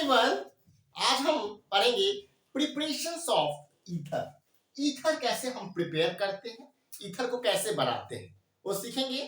Everyone, आज हम पढ़ेंगे प्रिपरेशंस ऑफ ईथर। ईथर कैसे हम प्रिपेयर करते हैं, ईथर को कैसे बनाते हैं वो सीखेंगे।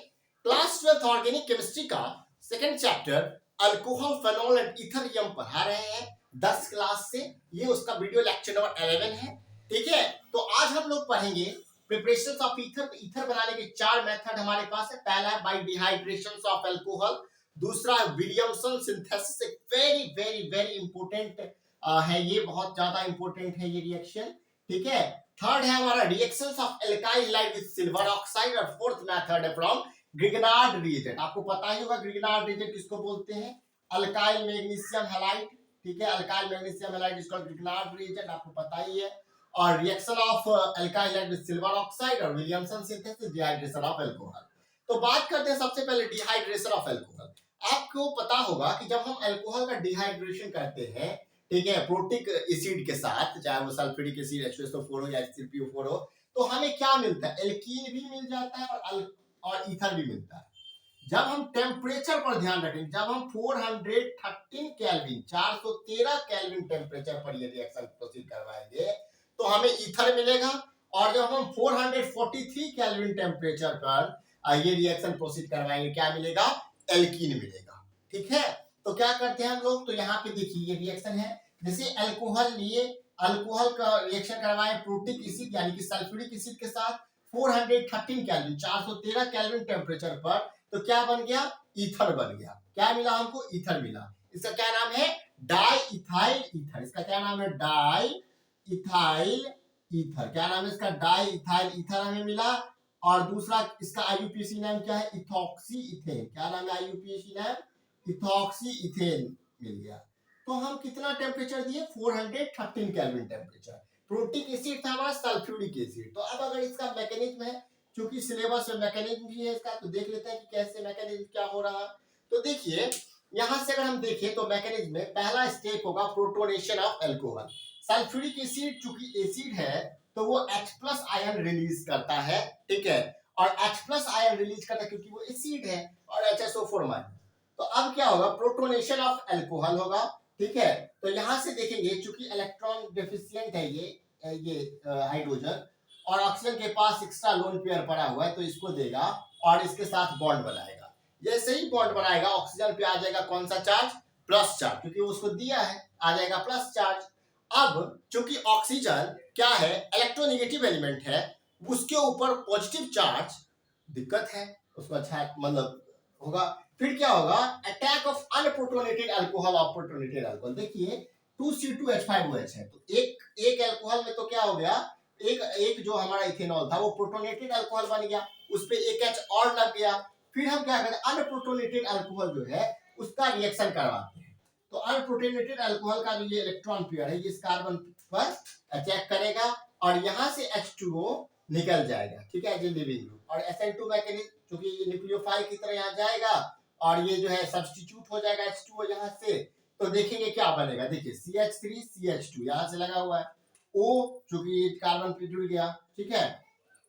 क्लास 12 ऑर्गेनिक केमिस्ट्री का second chapter alcohol, phenol and ether ये हम पढ़ा रहे हैं 10 क्लास से। ये उसका वीडियो लेक्चर नंबर 11 है, ठीक है। तो आज हम लोग पढ़ेंगे प्रिपरेशंस ऑफ ईथर। ईथर बनाने के 4 मेथड हमारे पास है। पहला है बाय डिहाइड्रेशन ऑफ अल्कोहल, दूसरा विलियमसन सिंथेसिस, एक वेरी वेरी वेरी इंपॉर्टेंट है, ये बहुत ज्यादा इंपॉर्टेंट है ये रिएक्शन, ठीक है। थर्ड है हमारा reactions of alkyl halide with silver oxide, और फोर्थ मेथड है फ्रॉम ग्रिग्नार्ड रिएजेंट। आपको पता ही होगा ग्रिग्नार्ड रिएजेंट किसको बोलते हैं, अल्काइल मैग्नीशियम हैलाइड, ठीक है। Alkyl magnesium halide is called Grignard reagent, आपको पता ही है। और reaction of alkyl halide with silver oxide और Williamson synthesis, dehydration of alcohol. तो बात करते हैं सबसे पहले डिहाइड्रेशन ऑफ अल्कोहल। आपको पता होगा कि जब हम अल्कोहल का डिहाइड्रेशन करते हैं, ठीक है, प्रोटिक एसिड के साथ, चाहे वो सल्फ्यूरिक एसिड H2SO4 हो या HClPO4 हो, तो हमें क्या मिलता है, एल्कीन भी मिल जाता है और ईथर भी मिलता है। जब हम टेम्परेचर पर ध्यान रखेंगे, जब हम 413 केल्विन 413 केल्विन टेम्परेचर पर ये रिएक्शन प्रोसीड करवाएंगे तो हमें ईथर मिलेगा। और जब हम 443 केल्विन टेम्परेचर पर ये रिएक्शन प्रोसीड करवाएंगे, क्या मिलेगा, एल्कीन मिलेगा, ठीक है। तो क्या करते हैं हम लोग, तो यहाँ पे देखिए ये रिएक्शन है, जैसे अल्कोहल लिए, अल्कोहल का रिएक्शन करवाएं प्रोटिक एसिड यानी कि सल्फ्यूरिक एसिड के साथ 413 केल्विन 413 केल्विन टेम्परेचर पर, तो क्या बन गया, ईथर बन गया। क्या मिला हमको, ईथर मिला। इसका क्या नाम है, डाई इथाइल ईथर। इसका क्या नाम है, डाई इथाइल ईथर। क्या नाम है इसका, डाई इथाइल ईथर हमें मिला। और दूसरा इसका आईयूपीएसी नाम क्या है, इथॉक्सी इथेन। क्या नाम है आईयूपीएसी नाम, इथॉक्सी इथेन मिल गया। तो हम कितना टेम्परेचर दिए, 413 केल्विन टेम्परेचर। प्रोटिक एसिड था हमारा सल्फ्यूरिक एसिड। तो अब अगर इसका मैकेनिज्म है, क्योंकि सिलेबस में मैकेनिज्म भी है इसका, तो देख लेते हैं कि कैसे मैकेनिज्म क्या हो रहा है। तो देखिए यहां से अगर हम देखें तो मैकेनिज्म में पहला स्टेप होगा protonation of alcohol. Sulphuric acid चूंकि एसिड है तो वो H+ आयन रिलीज करता है, ठीक है। और H+ आयन रिलीज करता है क्योंकि वो एसिड है, और HSO4 माइनस। तो अब क्या होगा, प्रोटोनेशन ऑफ अल्कोहल होगा, ठीक है। तो यहां से देखेंगे चूंकि इलेक्ट्रॉन डेफिशिएंट है ये हाइड्रोजन, और ऑक्सीजन के पास एक्स्ट्रा लोन पेयर पड़ा हुआ है, तो इसको देगा और इसके साथ बॉन्ड बनाएगा। जैसे ही बॉन्ड बनाएगा ऑक्सीजन पे आ जाएगा कौन सा चार्ज, प्लस चार्ज, क्योंकि उसको दिया है, आ जाएगा प्लस चार्ज। अब चूंकि ऑक्सीजन क्या है, इलेक्ट्रोनेगेटिव एलिमेंट है, उसके ऊपर पॉजिटिव चार्ज दिक्कत है, उसको अच्छा मतलब होगा। फिर क्या होगा, attack of unprotonated alcohol of protonated alcohol. देखिए 2C2H5OH है, तो एक अल्कोहल में तो क्या हो गया, एक जो हमारा इथेनॉल था वो प्रोटोनेटेड अल्कोहल बन गया, उस पे एक H और लग गया। फिर हम क्या करते हैं, अनप्रोटोनेटेड अल्कोहल जो है उसका रिएक्शन करवाते हैं। तो अनप्रोटोनेटेड अल्कोहल का जो ये इलेक्ट्रॉन पेयर है, ये इस कार्बन पर अटैक करेगा और यहां से H2O निकल जाएगा, ठीक है, लिविंग ग्रुप। और SN2 मैकेनिज्म, क्योंकि ये न्यूक्लियोफाइल की तरह यहाँ जाएगा और ये जो है सब्स्टिट्यूट हो जाएगा H2O यहाँ से। तो देखेंगे क्या बनेगा, देखिए CH3 CH2 यहाँ से लगा हुआ है, O चूंकि कार्बन पे जुड़ गया, ठीक है,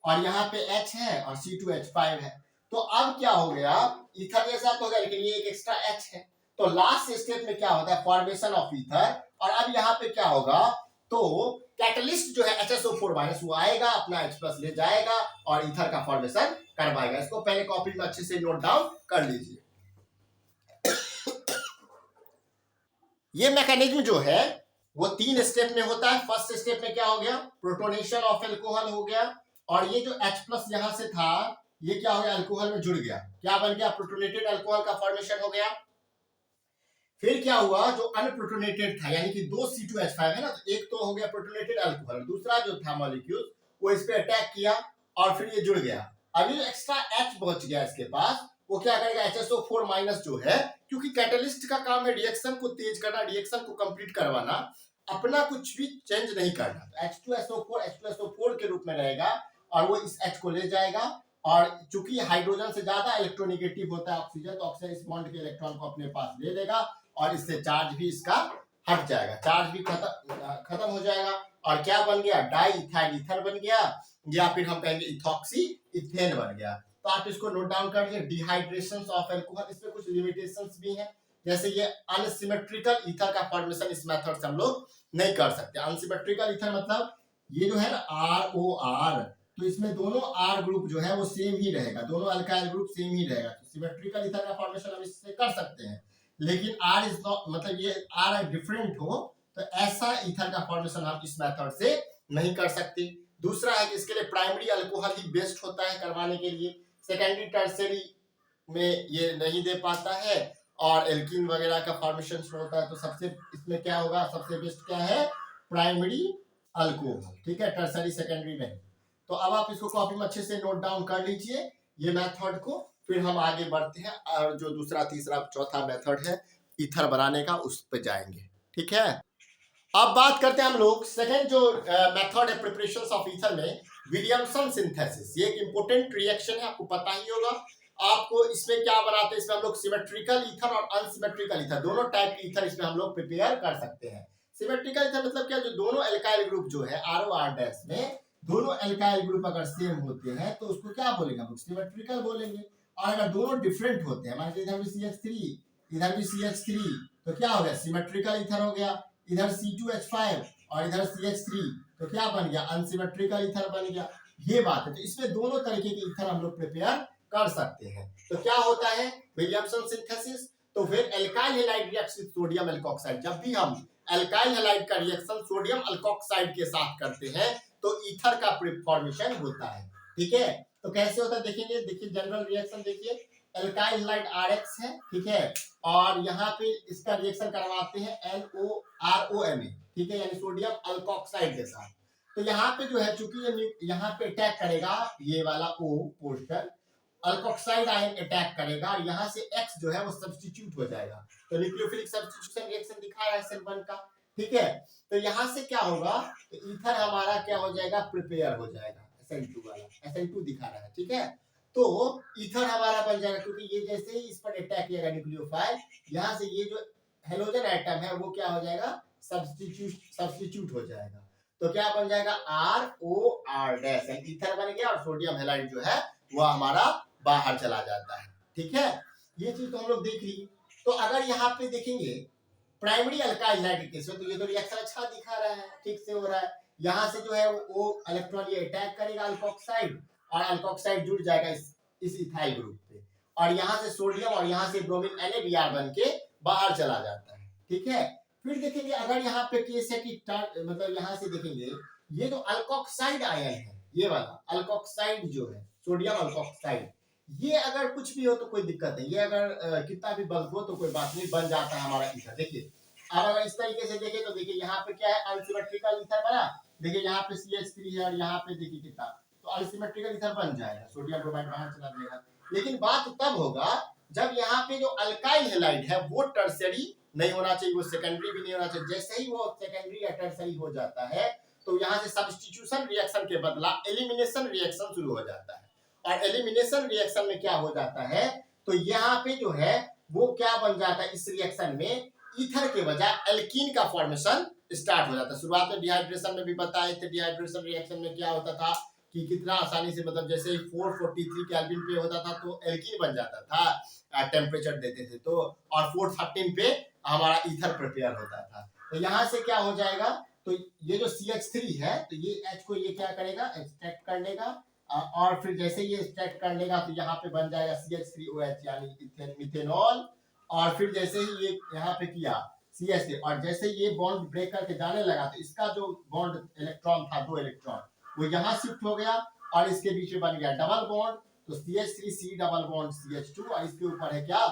और यहाँ पे H है और C2H5 है। तो अब क्या हो गया, ईथर जैसा तो हो गया, लेकिन ये एक एक्स्ट्रा H है। तो लास्ट स्टेप में क्या होता है, फॉर्मेशन ऑफ ईथर। और अब यहाँ पे क्या होगा, तो कैटलिस्ट जो है HSO4 माइनस वो आएगा, अपना H+ ले जाएगा और ईथर का फॉर्मेशन करवाएगा। इसको पहले कॉपी में अच्छे से नोट डाउन कर लीजिए। ये मैकेनिज्म जो है वो 3 स्टेप में होता है। फर्स्ट स्टेप में क्या हो गया, प्रोटोनेशन ऑफ अल्कोहल हो गया, और ये जो H+ यहां से था ये क्या हो गया, अल्कोहल में जुड़ गया, क्या बन गया, प्रोटोनेटेड अल्कोहल का फॉर्मेशन हो गया। फिर क्या हुआ, जो अनप्रोटोनेटेड था यानी कि 2C2H5 है ना, तो एक तो हो गया प्रोटोनेटेड अल्कोहल, दूसरा जो था मॉलिक्यूल वो इस पे अटैक किया और फिर ये जुड़ गया। अभी जो एक्स्ट्रा H बच गया इसके पास, वो क्या करेगा, HSO4 माइनस जो है, क्योंकि कैटलिस्ट का काम है रिएक्शन को तेज करना, रिएक्शन को कंप्लीट करवाना, अपना कुछ भी चेंज नहीं करना। तो H2SO4 के रूप में रहेगा और वो इस H को ले जाएगा, और चूंकि हाइड्रोजन से ज्यादा इलेक्ट्रोनेगेटिव होता है ऑक्सीजन, तो ऑक्सीजन इस बॉन्ड के इलेक्ट्रॉन को अपने पास ले लेगा और इससे चार्ज भी इसका हट जाएगा, चार्ज भी खत्म हो जाएगा। और क्या बन गया, डाई इथाइल ईथर बन गया, या फिर हम कहेंगे इथॉक्सी इथेन बन गया। तो आप इसको नोट डाउन कर लीजिए, डिहाइड्रेशन ऑफ अल्कोहल। इसमें कुछ लिमिटेशंस भी हैं, जैसे ये अनसिमेट्रिकल ईथर का फॉर्मेशन इस मेथड से हम लोग नहीं कर सकते। अनसिमेट्रिकल ईथर मतलब ये जो है ना ROR, तो इसमें दोनों R ग्रुप जो है वो सेम ही रहेगा, दोनों अल्काइल ग्रुप सेम ही रहेगा, तो सिमेट्रिकल ईथर का फॉर्मेशन हम इससे कर सकते हैं। लेकिन R इज नॉट, मतलब ये R डिफरेंट हो तो ऐसा ईथर का फॉर्मेशन हम इस मेथड से नहीं कर सकते। दूसरा है कि इसके लिए प्राइमरी अल्कोहल ही बेस्ट होता है करवाने के लिए, सेकेंडरी टर्सरी में ये नहीं दे पाता है, और एल्कीन वगैरह का फॉर्मेशन होता है, तो सबसे इसमें क्या होगा, सबसे बेस्ट क्या है, प्राइमरी अल्कोहल, ठीक है, टर्सरी सेकेंडरी नहीं। तो अब आप इसको कॉपी में अच्छे से नोट डाउन कर लीजिए ये मेथड को, फिर हम आगे बढ़ते हैं और जो दूसरा तीसरा चौथा मेथड है ईथर बनाने का उस पर जाएंगे, ठीक है। अब बात करते हैं हम लोग सेकेंड जो मेथड है प्रिपरेशन ऑफ ईथर में, विलियमसन सिंथेसिस। ये एक इंपोर्टेंट रिएक्शन है, आपको पता ही होगा। आपको इसमें क्या बनाते हैं, इसमें हम लोग सिमेट्रिकल ईथर और अनसिमेट्रिकल ईथर दोनों टाइप की ईथर इसमें हम लोग प्रिपेयर कर सकते हैं। सिमेट्रिकल ईथर मतलब क्या, जो दोनों एल्काइल ग्रुप जो है ROR- में दोनों एल्काइल ग्रुप अगर सेम होते हैं तो उसको क्या बोलेंगे हम लोग, सिमेट्रिकल बोलेंगे। और अगर दोनों डिफरेंट होते हैं, मान लीजिए इधर भी CH3 इधर भी CH3, तो क्या हो गया, सिमेट्रिकल ईथर हो गया। इधर C2H5 और इधर CH3, तो क्या बन गया, अनसिमेट्रिकल ईथर बन गया। ये बात है, तो इसमें दोनों तरीके के ईथर हम लोग प्रिपेयर कर सकते हैं। तो क्या होता है विलियमसन सिंथेसिस, तो फिर alkyl halide reacts with sodium alkoxide. जब भी हम एल्काइल हैलाइड का रिएक्शन सोडियम अल्कोक्साइड के साथ करते हैं तो ईथर का फॉर्मेशन होता है, ठीक है। तो कैसे होता है देखेंगे, देखिए जनरल रिएक्शन देखिए, एल्काइल हैलाइड RX है, ठीक है, और यहाँ पे इसका रिएक्शन करवाते हैं NOROMA, ठीक है, यानी सोडियम अल्कोक्साइड के साथ। तो यहाँ पे जो है, चूंकि ये यहाँ पे अटैक करेगा ये वाला O portion, alkoxide ion attack करेगा और यहाँ से X जो है वो सब्स्टिट्यूट हो जाएगा, तो न्यूक्लियोफिलिक सब्स्टिट्यूशन रिएक्शन दिखा रहा है SN1 का, ठीक है। तो यहाँ से क्या होगा, तो ईथर हमारा क्या हो जाएगा, प्रिपेयर हो जाएगा, SN2 वाला, SN2 दिखा रहा है, ठीक है। तो ईथर हमारा बन जाएगा, क्योंकि ये जैसे ही इस पर अटैक किएगा न्यूक्लियोफाइल, यहाँ से ये जो हेलोजन एटम है वो क्या हो जाएगा, सब्स्टिट्यूट हो जाएगा। तो क्या बन जाएगा, ROR- ईथर बन गया, और सोडियम हैलाइड जो है वो हमारा बाहर चला जाता है, ठीक है। ये चीज तो हम लोग देख ली। तो अगर यहाँ पे देखेंगे प्राइमरी अल्काइल हैलाइड केस में, तो ये तो रिएक्शन अच्छा दिखा रहा है, ठीक से हो रहा है। यहाँ से जो है वो इलेक्ट्रॉन ये अटैक करेगा अल्कोक्साइड, और अल्कोक्साइड जुड़ जाएगा इस इथाइल ग्रुप पे, और यहाँ से सोडियम और यहाँ से ब्रोमीन NaBr बन के बाहर चला जाता है, ठीक है। फिर देखेंगे अगर यहाँ पे केस है कि मतलब यहाँ से देखेंगे ये जो अल्कोक्साइड आयन है, ये वाला अल्कोक्साइड जो है सोडियम अल्कोक्साइड, ये अगर कुछ भी हो तो कोई दिक्कत नहीं, ये अगर कितना भी बल्क हो तो कोई बात नहीं, बन जाता है हमारा ईथर। देखिए अब अगर इस तरीके से देखें तो देखिए यहाँ पे क्या है, अनसिमेट्रिकल ईथर बना, देखिए यहाँ पे CH3 है और यहाँ पे देखिए कितना, तो अनसिमेट्रिकल ईथर बन जाएगा, सोडियम ब्रोमाइड बाहर चला जाएगा। लेकिन बात तब होगा जब यहाँ पे जो अल्काइल हैलाइड है वो टर्सरी नहीं होना चाहिए, वो सेकेंडरी भी नहीं होना चाहिए। जैसे ही वो सेकेंडरी या टर्सरी हो जाता है तो यहाँ से सब्स्टिट्यूशन रिएक्शन के बदला एलिमिनेशन रिएक्शन शुरू हो जाता है, और एलिमिनेशन रिएक्शन में क्या हो जाता है, तो यहाँ पे जो है वो क्या बन जाता है, इस रिएक्शन में ईथर के बजाय एल्कीन का फॉर्मेशन स्टार्ट हो जाता है। शुरुआत में डिहाइड्रेशन में भी बताए थे, डिहाइड्रेशन रिएक्शन में क्या होता था कि कितना आसानी से, मतलब जैसे ही 443 केल्विन पे होता था तो एल्कीन बन जाता था, टेम्परेचर देते थे तो, और 413 पे हमारा ईथर प्रिपेयर होता था। तो यहाँ से क्या हो जाएगा, तो ये जो CH3 है तो ये H को ये क्या करेगा, एक्सट्रैक्ट कर लेगा, और फिर जैसे ये एक्सट्रैक्ट कर लेगा तो यहाँ पे बन जाएगा CH3OH यानी मिथेनॉल, और फिर जैसे ही ये यहाँ पे किया CH3, और जैसे ये बॉन्ड ब्रेक करके जाने लगा तो इसका जो बॉन्ड इलेक्ट्रॉन था, 2 इलेक्ट्रॉन, वो यहाँ शिफ्ट हो गया और इसके बीच में बन गया डबल बॉन्ड, तो CH3C डबल बॉन्ड CH2, और इसके ऊपर है क्या,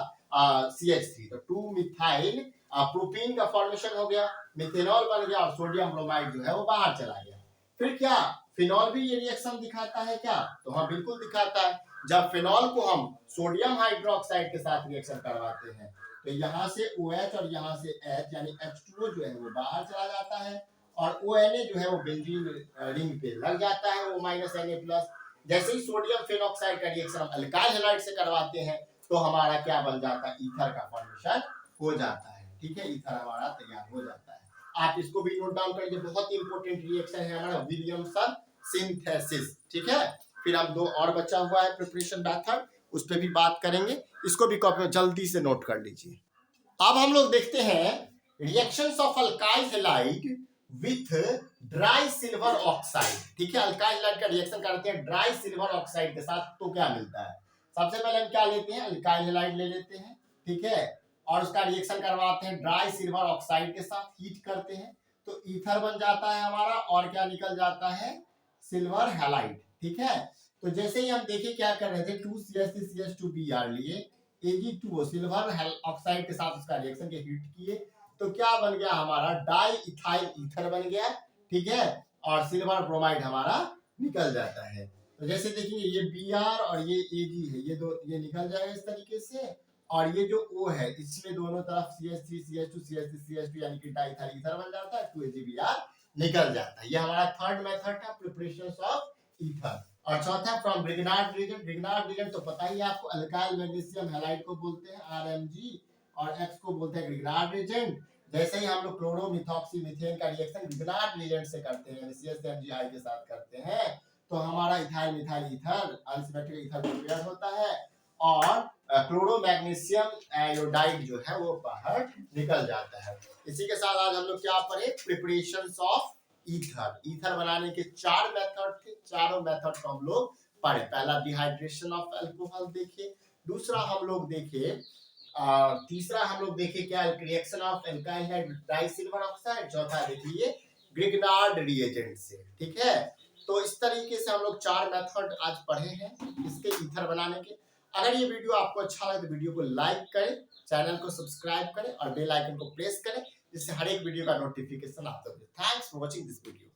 CH3, तो 2 मिथाइल प्रोपीन का फॉर्मेशन हो गया, मिथेनॉल बन गया, और सोडियम ब्रोमाइड जो है वो बाहर चला गया। फिर क्या फिनॉल भी ये रिएक्शन दिखाता है क्या, तो हाँ बिल्कुल दिखाता है। जब फिनॉल को हम सोडियम हाइड्रोक्साइड के साथ रिएक्शन करवाते हैं तो यहाँ से OH और यहाँ से H यानी H2O जो है वो बाहर चला जाता है, और ONA जो है वो बेंजीन रिंग पे लग जाता है, O-Na+। जैसे ही सोडियम फेनॉक्साइड का रिएक्शन हम अल्काइल हैलाइड से करवाते हैं तो हमारा क्या बन जाता है, ईथर का फॉर्मेशन हो जाता है, ठीक है, ईथर हमारा तैयार हो जाता है। आप इसको भी नोट डाउन करिए, बहुत ही इंपॉर्टेंट रिएक्शन है हमारा विलियमसन सिंथेसिस, ठीक है। फिर हम 2 और बचा हुआ है प्रिपरेशन मेथड, उस पर भी बात करेंगे, इसको भी कॉपी में जल्दी से नोट कर लीजिए। अब हम लोग देखते हैं reactions of alkyl halide with dry silver oxide. ठीक है, अल्काइल हैलाइड का रिएक्शन करते हैं ड्राई सिल्वर ऑक्साइड के साथ, तो क्या मिलता है। सबसे पहले हम क्या लेते हैं, अल्काइल हैलाइड ले लेते हैं, ठीक है, और उसका रिएक्शन करवाते हैं ड्राई सिल्वर ऑक्साइड के साथ, हीट करते हैं तो ईथर बन जाता है हमारा, और क्या निकल जाता है, सिल्वर हैलाइड। ठीक है, तो जैसे ही हम देखें क्या कर रहे थे, 2CH3CH2Br लिए, Ag2O सिल्वर ऑक्साइड के साथ उसका रिएक्शन के हीट किए, तो क्या बन गया हमारा, डाई इथाइल ईथर बन गया। ठीक है, और सिल्वर ब्रोमाइड हमारा निकल जाता है। तो जैसे देखेंगे ये Br और ये Ag है, ये दो ये निकल जाएगा इस तरीके से, और ये जो O है इसमें दोनों तरफ CH3CH2 यानी कि डाइथाइल ईथर बन जाता है, 2AgBr निकल जाता है। ये हमारा थर्ड मेथड था प्रिपरेशन ऑफ ईथर। और चौथा from Grignard reason. Grignard reason तो पता ही है आपको, अल्काइल मैग्नीशियम हैलाइड को बोलते हैं RMG, और X को बोलते हैं ग्रिग्नार्ड रीजन। जैसे ही हम लोग क्लोरो मिथॉक्सी मीथेन का रिएक्शन ग्रिग्नार्ड रीजन से करते हैं, यानी CH3MgI के साथ करते हैं, तो हमारा ethyl methyl ether unsymmetric ether prepare होता है, और क्लोरो मैग्नीशियम आयोडाइड जो है वो बाहर निकल जाता है। इसी के साथ आज हम लोग क्या पढ़े, प्रिपरेशंस ऑफ ईथर। ईथर बनाने के 4 मेथड थे, चारों मेथड को हम लोग पढ़े। पहला डिहाइड्रेशन ऑफ अल्कोहल देखे, दूसरा हम लोग देखे तीसरा हम लोग देखे क्या, reaction of alkyl dry silver oxide, चौथा देखिए ग्रिग्नार्ड रिएजेंट से। ठीक है, तो इस तरीके से हम लोग 4 मेथड आज पढ़े हैं इसके ईथर बनाने के। अगर ये वीडियो आपको अच्छा लगे तो वीडियो को लाइक करें, चैनल को सब्सक्राइब करें और बेल आइकन को प्रेस करें, जिससे हर एक वीडियो का नोटिफिकेशन आपको मिले। Thanks for watching this video.